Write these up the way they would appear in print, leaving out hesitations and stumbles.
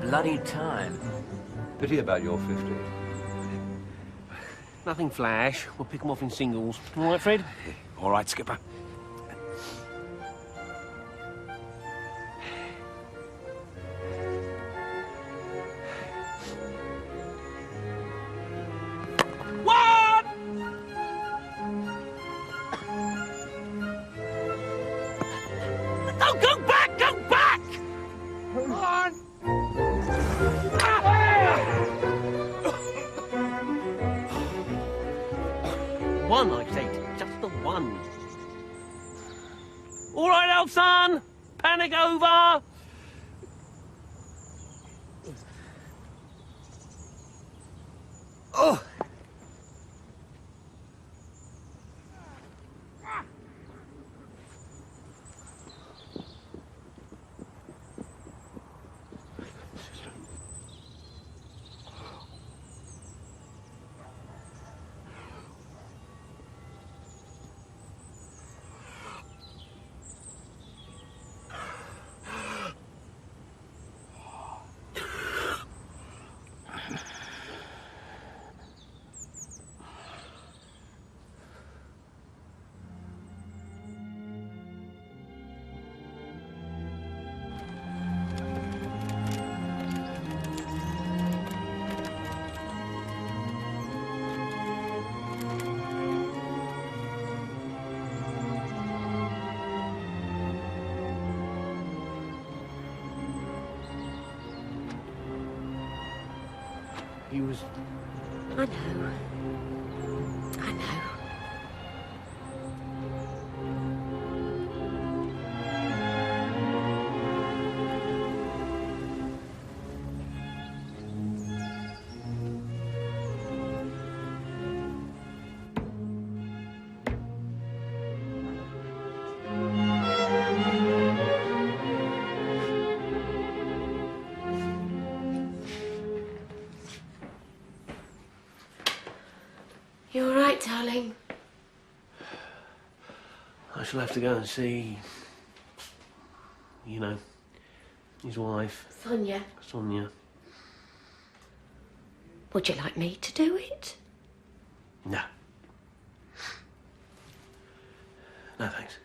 bloody time. Pity about your 50. Nothing flash. We'll pick them off in singles. All right, Fred? All right, Skipper. Oh, go back! Go back! Come on! One, I said. Just the one. All right, Elson! Panic over! Oh! He was... I know. I know. You all right, darling? I shall have to go and see... you know, his wife, Sonia. Sonia. Would you like me to do it? No. No, thanks.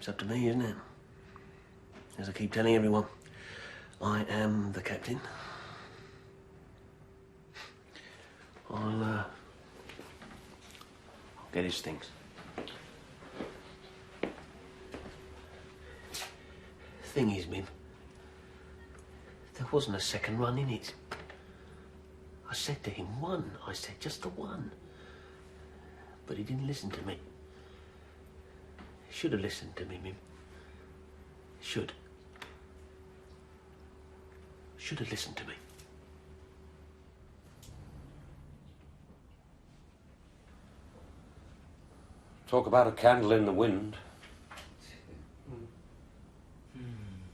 It's up to me, isn't it? As I keep telling everyone, I am the captain. I'll get his things. Thing is, Mim, there wasn't a second run in it. I said to him one. I said just the one. But he didn't listen to me. He should have listened to me, Mim. Should. Should have listened to me. Talk about a candle in the wind.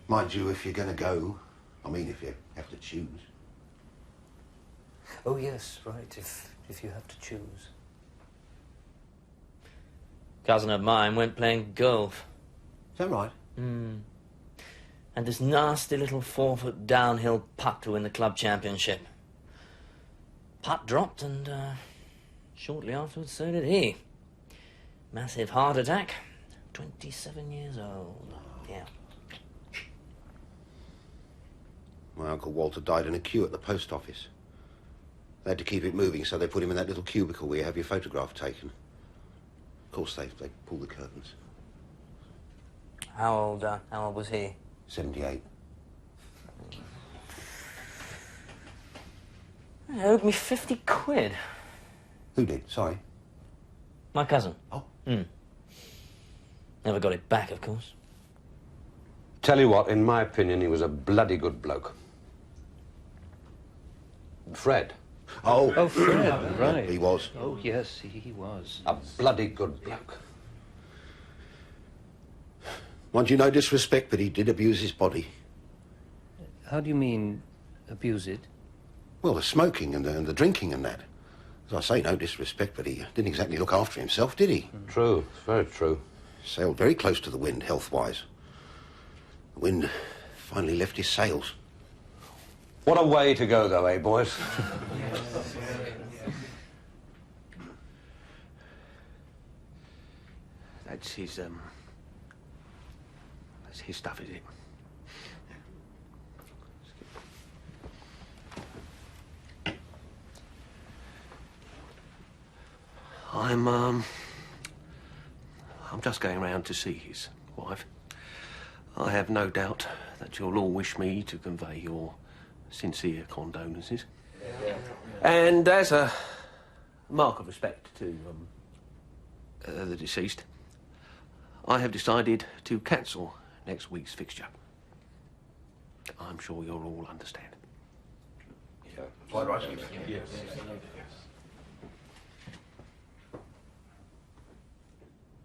Mind you, if you're going to go, I mean, if you have to choose. Oh, yes, right, if you have to choose. Cousin of mine went playing golf. Is that right? And this nasty little 4-foot downhill putt to win the club championship. Putt dropped and shortly afterwards so did he. Massive heart attack. 27 years old. Yeah. My Uncle Walter died in a queue at the post office. They had to keep it moving, so they put him in that little cubicle where you have your photograph taken. Of course, they pulled the curtains. How old was he? 78. He owed me 50 quid. Who did? Sorry. My cousin. Oh. Never got it back, of course. Tell you what, in my opinion, he was a bloody good bloke. Fred. Oh, Fred, right. He was. Oh, yes, he was. A bloody good bloke. Mind you, no disrespect, but he did abuse his body. How do you mean, abuse it? Well, the smoking and the drinking and that. As I say, no disrespect, but he didn't exactly look after himself, did he? True, very true. Sailed very close to the wind, health-wise. The wind finally left his sails. What a way to go, though, eh, boys? That's his stuff, is it? I'm just going round to see his wife. I have no doubt that you'll all wish me to convey your sincere condolences. And as a mark of respect to the deceased, I have decided to cancel next week's fixture. I'm sure you'll all understand. Yeah, quite right. Yes.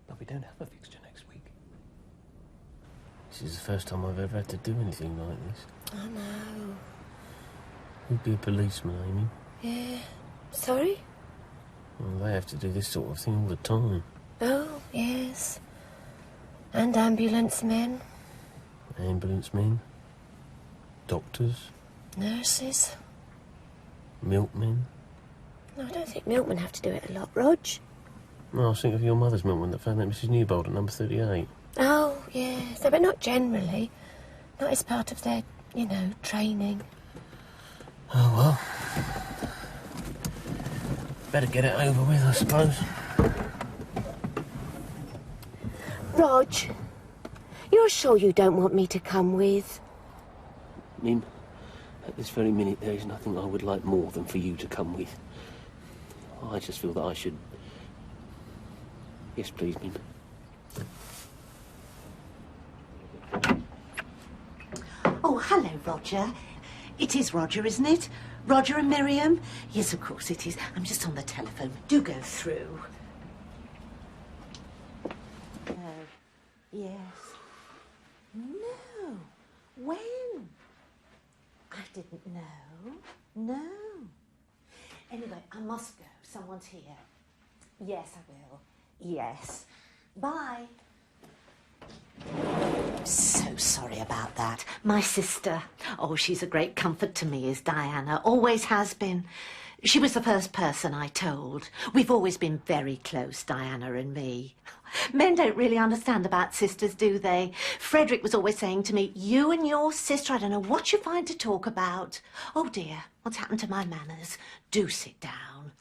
But we don't have a fixture next week. This is the first time I've ever had to do anything like this. I know. You'd be a policeman, Amy. Yeah. Sorry? Well, they have to do this sort of thing all the time. Oh, yes. And ambulance men. Ambulance men, doctors, Nurses. milkmen. No, I don't think milkmen have to do it a lot, Rog. No, I was thinking of your mother's milkman that found that Mrs. Newbold at number 38. Oh, yes. But not generally. Not as part of their, training. Oh, well. Better get it over with, I suppose. Rog, you're sure you don't want me to come with? Mim, at this very minute, there is nothing I would like more than for you to come with. I just feel that I should... Yes, please, Mim. Oh, hello, Roger. It is Roger, isn't it? Roger and Miriam? Yes, of course it is. I'm just on the telephone. Do go through. Yes. No. When? I didn't know. No. Anyway, I must go. Someone's here. Yes, I will. Yes. Bye. So sorry about that. My sister. Oh, she's a great comfort to me, is Diana. Always has been. She was the first person I told. We've always been very close, Diana and me. Men don't really understand about sisters, do they? Frederick was always saying to me, you and your sister, I don't know what you find to talk about. Oh, dear, what's happened to my manners? Do sit down.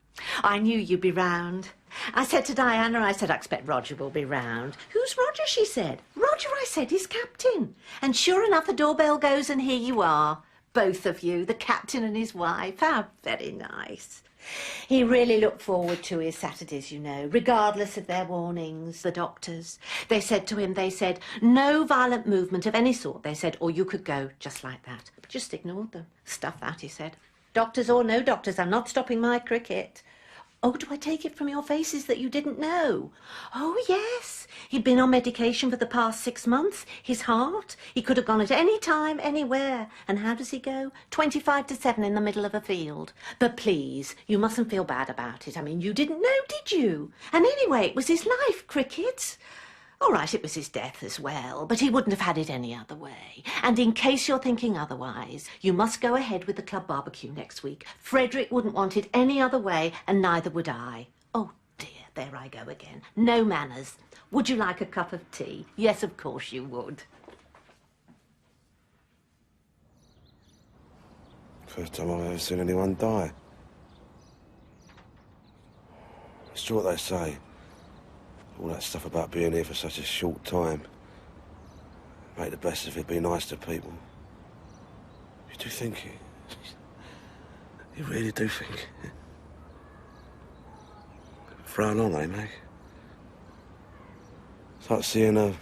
I knew you'd be round. I said to Diana, I expect Roger will be round. Who's Roger, she said. Roger, I said, is Captain. And sure enough, the doorbell goes and here you are. Both of you, the Captain and his wife. How very nice. He really looked forward to his Saturdays, regardless of their warnings, the doctors. They said to him, no violent movement of any sort, they said, or you could go just like that. But just ignored them. Stuff that, he said. Doctors or no doctors, I'm not stopping my cricket. Oh, do I take it from your faces that you didn't know? Oh, yes. He'd been on medication for the past 6 months. His heart. He could have gone at any time, anywhere. And how does he go? 25 to 7 in the middle of a field. But please, you mustn't feel bad about it. I mean, you didn't know, did you? And anyway, it was his life, cricket. All right, it was his death as well, but he wouldn't have had it any other way. And in case you're thinking otherwise, you must go ahead with the club barbecue next week. Frederick wouldn't want it any other way, and neither would I. Oh, dear, there I go again. No manners. Would you like a cup of tea? Yes, of course you would. First time I've ever seen anyone die. It's true what they say. All that stuff about being here for such a short time. Make the best of it, be nice to people. You do think it. You really do think it. For how long, eh, Meg? It's like seeing a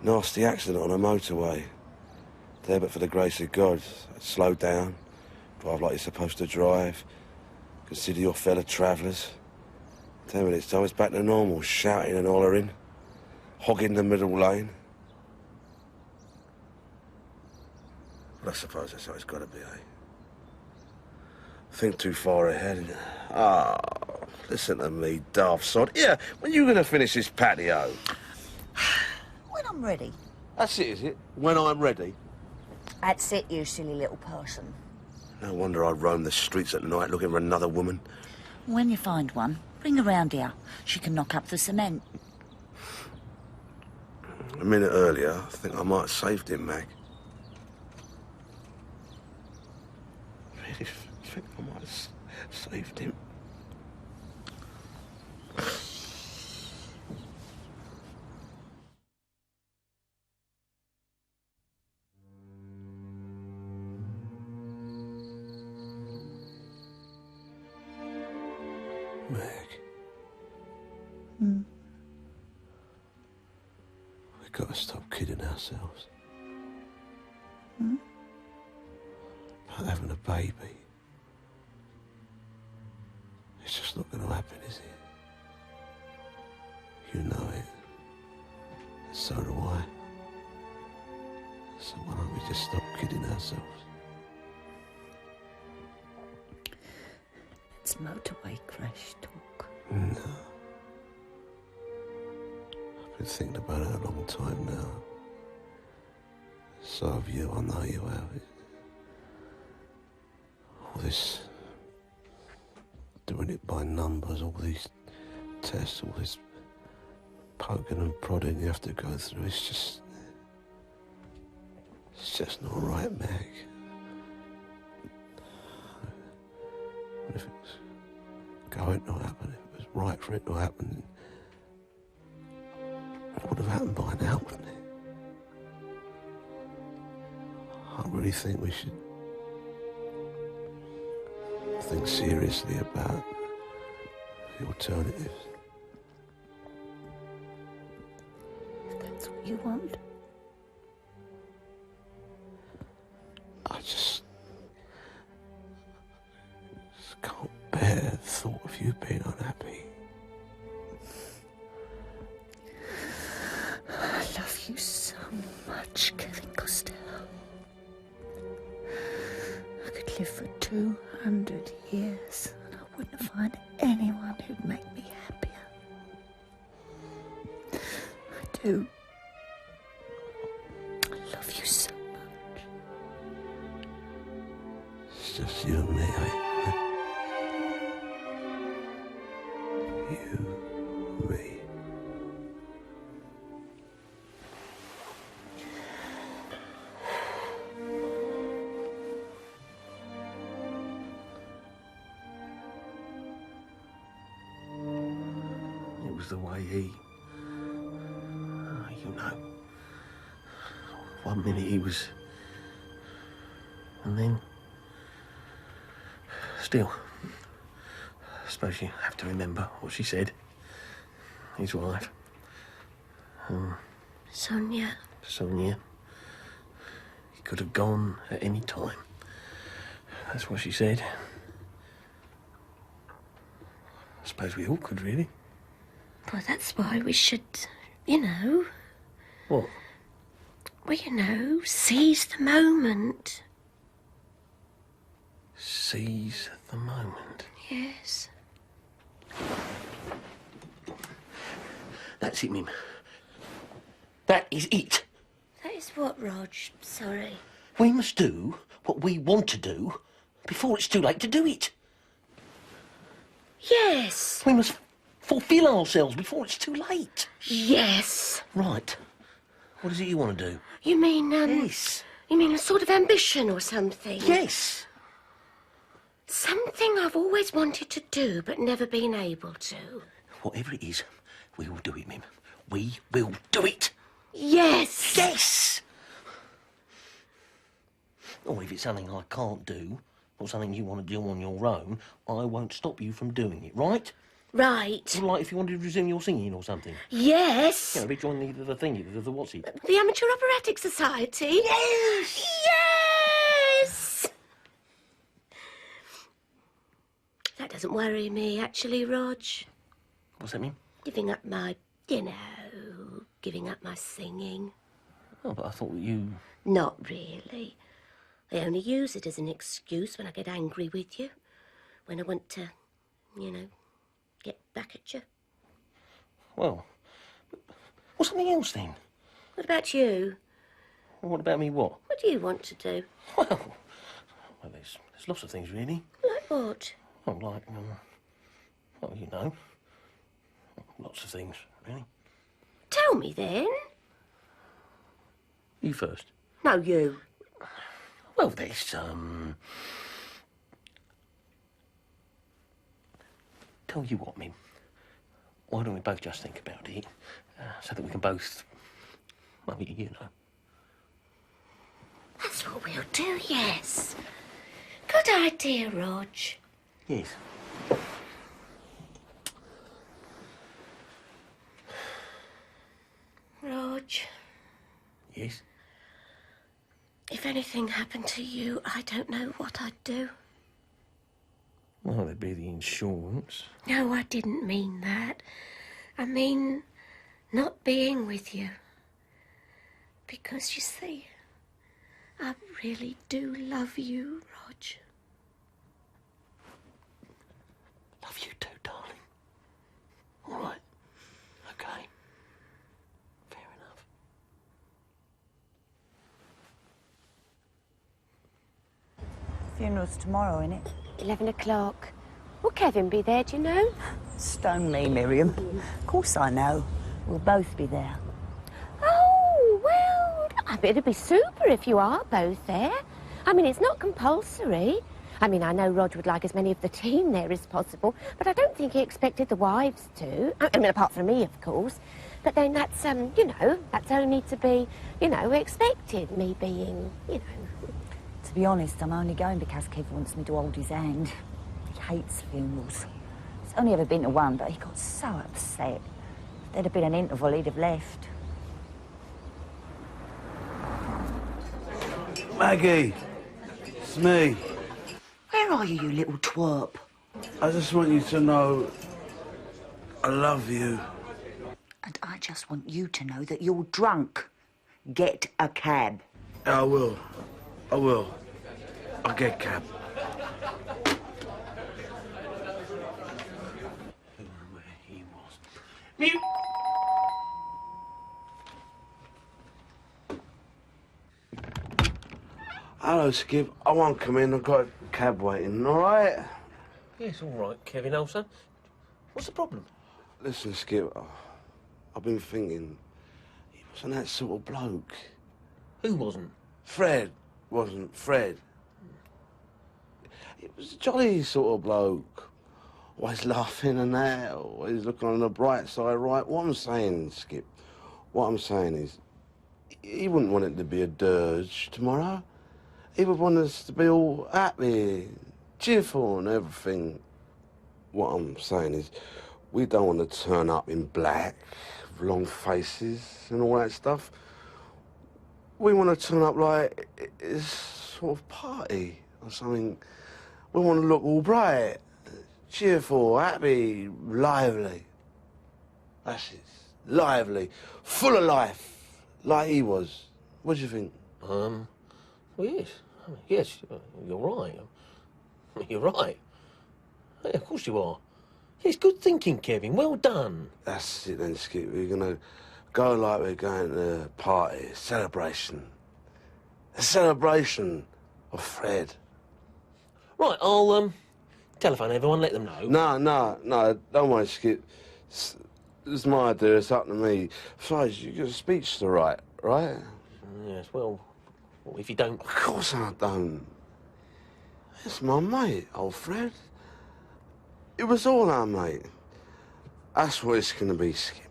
nasty accident on a motorway. There, but for the grace of God, slow down, drive like you're supposed to drive, consider your fellow travellers. 10 minutes time, it's back to normal, shouting and hollering, hogging the middle lane. But I suppose that's how it's got to be, eh? Think too far ahead. Listen to me, daft sod. Yeah, when you going to finish this patio? When I'm ready. That's it, is it? When I'm ready. That's it, you silly little person. No wonder I roam the streets at night looking for another woman. When you find one, bring her round here. She can knock up the cement. A minute earlier, I think I might have saved him, Mag. Really, I think I might have saved him. Meg. We've got to stop kidding ourselves. About having a baby. It's just not going to happen, is it? You know it. And so do I. So why don't we just stop kidding ourselves? It's motorway crash talk. No. I've been thinking about it a long time now. So have you, I know you have. All this doing it by numbers, all these tests, all this poking and prodding you have to go through, it's just not right, Meg. And if it's going to happen, if it was right for it to happen, it would have happened by now, wouldn't it? I really think we should think seriously about the alternatives. If that's what you want. I just can't bear the thought of you being unhappy. I love you so much, Kevin Costello. I could live for 200 years and I wouldn't find anyone who'd make me happier. I do. I love you so much. It's just you and me, eh? You, me. It was the way he... you know. One minute he was... and then... Still, I suppose you have to remember what she said. His wife. Sonia. Sonia. He could have gone at any time. That's what she said. I suppose we all could, really. Well, that's why we should, you know... What? Well, you know, seize the moment. Seize the moment. Yes. That's it, Mim. That is it. That is what, Rog? Sorry. We must do what we want to do before it's too late to do it. Yes. We must fulfil ourselves before it's too late. Yes. Right. What is it you want to do? You mean, Yes. You mean a sort of ambition or something? Yes. Something I've always wanted to do but never been able to. Whatever it is, we will do it, Mim. We will do it. Yes. Yes! Or if it's something I can't do, or something you want to do on your own, I won't stop you from doing it, right? Right. Like if you wanted to resume your singing or something. Yes. Yeah, maybe join the thingy, the what's it? The Amateur Operatic Society? Yes! Yes! That doesn't worry me, actually, Rog. What's that mean? Giving up my, giving up my singing. Oh, but I thought you... Not really. I only use it as an excuse when I get angry with you. When I want to, get back at you. Well, what's something else then? What about you? What about me what? What do you want to do? Well, there's lots of things, really. Like what? Well, like, well, you know, lots of things, really. Tell me then. You first. No, you. Well, there's, Tell you what, Mim. Why don't we both just think about it, so that we can both, well, you know. That's what we'll do, yes. Good idea, Rog. Yes. Rog, Yes? if anything happened to you, I don't know what I'd do. Well, there'd be the insurance. No, I didn't mean that. I mean, not being with you. Because, you see, I really do love you, Rog. Love you too, darling. All right. Okay. Fair enough. Funeral's tomorrow, innit? 11 o'clock. Will Kevin be there, do you know? Stone me, Miriam. Of course I know. We'll both be there. Oh, well, I bet it'd be super if you are both there. I mean, it's not compulsory. I mean, I know Rog would like as many of the team there as possible, but I don't think he expected the wives to. I mean, apart from me, of course. But then that's, you know, that's only to be, you know, expected, me being, you know. To be honest, I'm only going because Kev wants me to hold his hand. He hates funerals. He's only ever been to one, but he got so upset. If there'd have been an interval, he'd have left. Maggie, it's me. Where are you, you little twerp? I just want you to know I love you. And I just want you to know that you're drunk. Get a cab. I will. I will. I'll get a cab. Where he was. Mute! Hello, Skip. I won't come in. I've got a cab waiting, all right? Yes, all right, Kevin, old son. What's the problem? Listen, Skip, I've been thinking, he wasn't that sort of bloke. Who wasn't? Fred wasn't Fred. He was a jolly sort of bloke. Always laughing and that, always looking on the bright side, right? What I'm saying, Skip, what I'm saying is, he wouldn't want it to be a dirge tomorrow. He would want us to be all happy, cheerful and everything. What I'm saying is, we don't want to turn up in black, long faces and all that stuff. We want to turn up like it's sort of party or something. We want to look all bright, cheerful, happy, lively. That's it. Lively, full of life, like he was. What do you think? Well, yes. I mean, yes, you're right. You're right. Yeah, of course you are. Yes, good thinking, Kevin. Well done. That's it then, Skip. We're going to go like we're going to a party, a celebration. A celebration of Fred. Right, I'll, telephone everyone, let them know. No, don't worry, Skip. It's my idea, it's up to me. Besides, you got a speech to write, right? Yes, well, if you don't... Of course I don't. It's my mate, old Fred. It was all our mate. That's what it's going to be, Skip.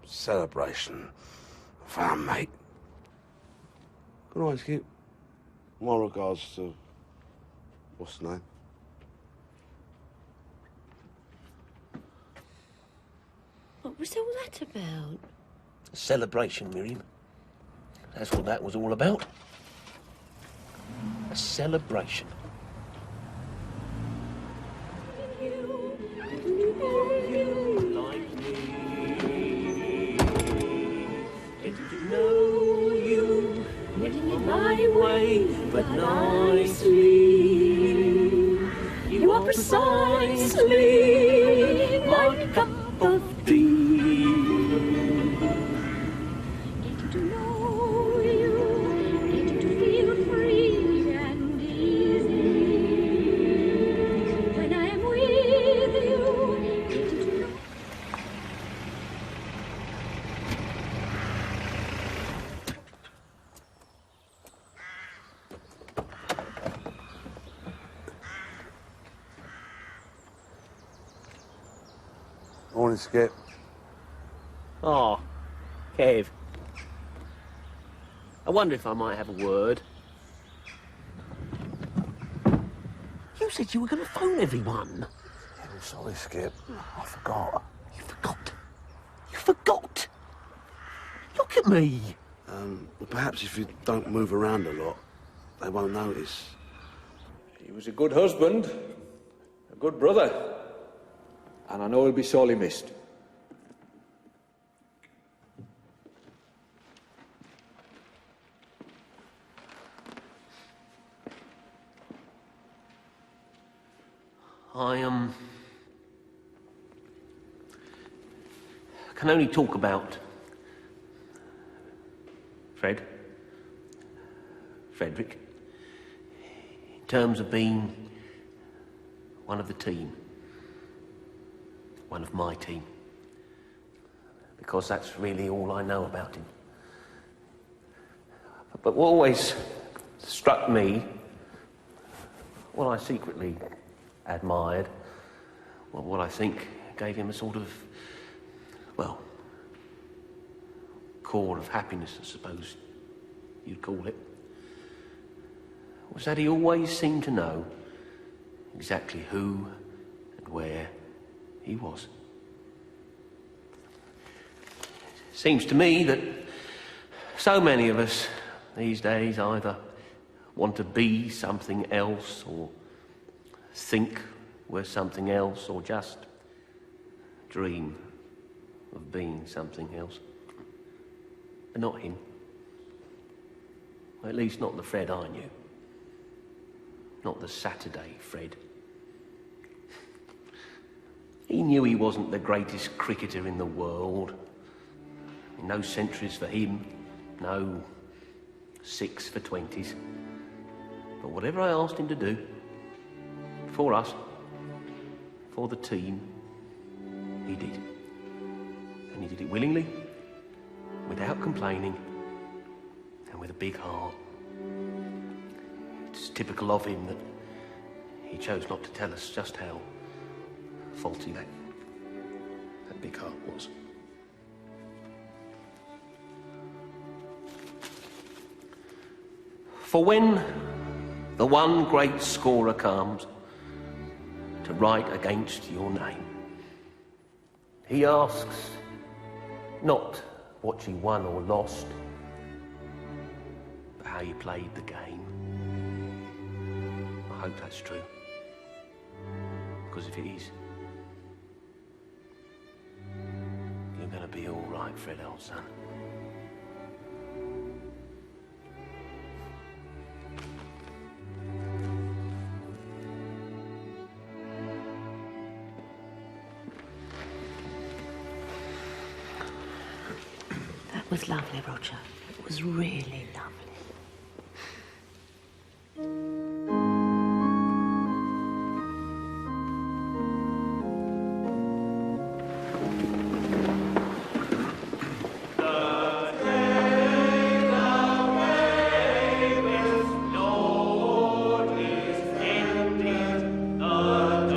Celebration of our mate. Good night, Skip. My regards to... what's the name? What was all that about? Celebration, Miriam. That's what that was all about. A celebration. My way, but nicely. You are precisely my cup of tea. Get to know you. Morning, Skip. Oh, Kev. I wonder if I might have a word. You said you were going to phone everyone. I'm sorry, Skip. I forgot. You forgot? You forgot? Look at me. Well, perhaps if you don't move around a lot, they won't notice. He was a good husband, a good brother, and I know he'll be sorely missed. I can only talk about Frederick, in terms of being one of the team, one of my team, because that's really all I know about him. But what always struck me, what I secretly admired, well, what I think gave him a sort of, well, core of happiness, I suppose you'd call it, was that he always seemed to know exactly who and where he was. Seems to me that so many of us these days either want to be something else or think we're something else or just dream of being something else. But not him. At least not the Fred I knew. Not the Saturday Fred. He knew he wasn't the greatest cricketer in the world. No centuries for him, no 6 for 20s. But whatever I asked him to do, for us, for the team, he did. And he did it willingly, without complaining, and with a big heart. It's typical of him that he chose not to tell us just how faulty that big heart was. For when the one great scorer comes to write against your name, he asks not what you won or lost, but how you played the game. I hope that's true, because if it is, you're going to be all right, Fred, old son. That was lovely, Roger. It was really lovely.